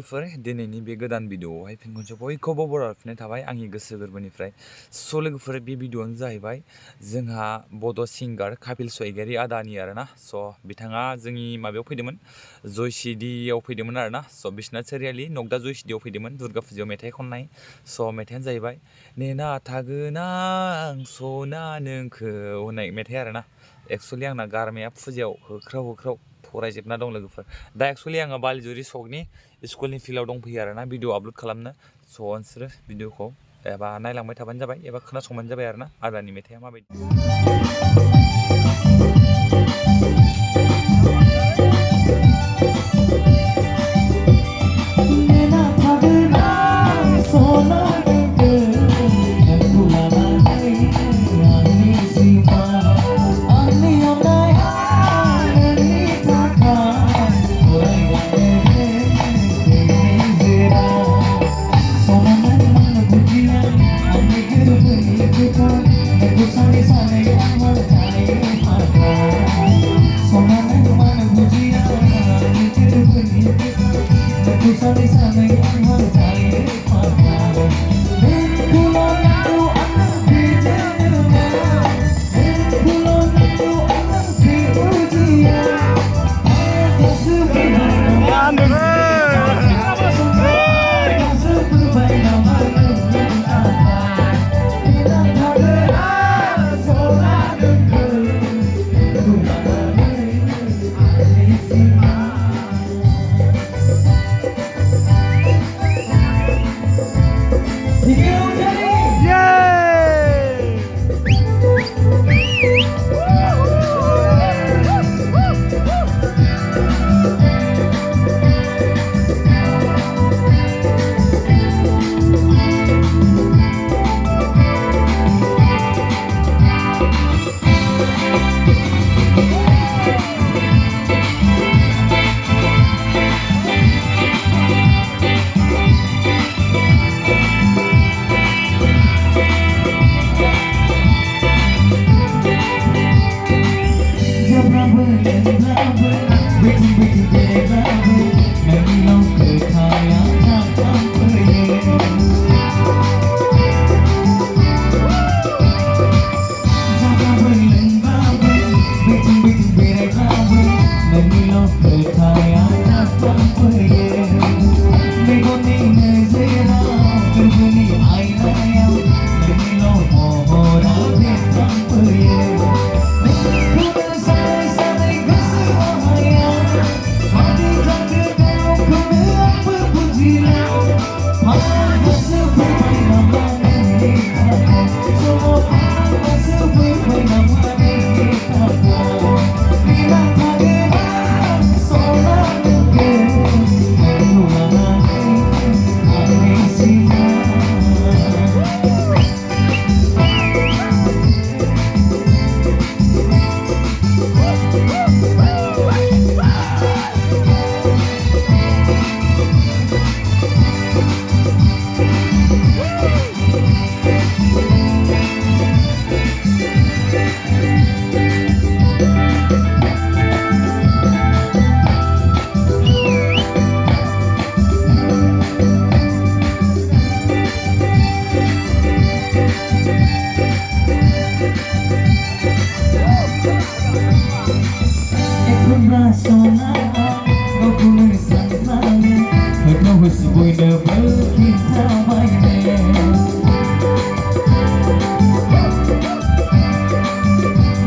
लोगोफोर दिनैनि बे गोदान भिडिअआवहाय फिन खनसे बयखौबो बरायफिननाय थाबाय आंनि गोसो गोरबोनिफ्राय लोगोफोर बे भिडिअआनो जाहैबाय जोंहा बड' सिंगार कापिल स्वगियारी आदानि आरोना बिथाङा जोंनि माबायाव फैदोंमोन जयसिदियाव फैदोंमोन आरोना बिस्वनाथ चरियाली नकदा जयसिदियाव फैदोंमोन दुर्गा फुजायाव मेथाइ खननाय मेथाइयानो जाहैबाय नेना थागोन आं सना नोंखौ होननाय मेथाइ आरोना एक्सुवेलि आंना गारमाया फुजायाव होख्राव होख्राव फरायजोबना दं लोगोफोर दा एक्सुवेलि आङो बालिजुरि सकनि स्कुलनि फिल्डआव दंफैयो आरोना भिडिअ आपल'ड खालामनो नोंसोरो भिडिअखौ एबा नायलांबाय थाबानो जाबाय एबा खोनासंबानो जाबाय आरोना आदानि मेथाइया माबायदि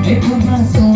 It was my soul.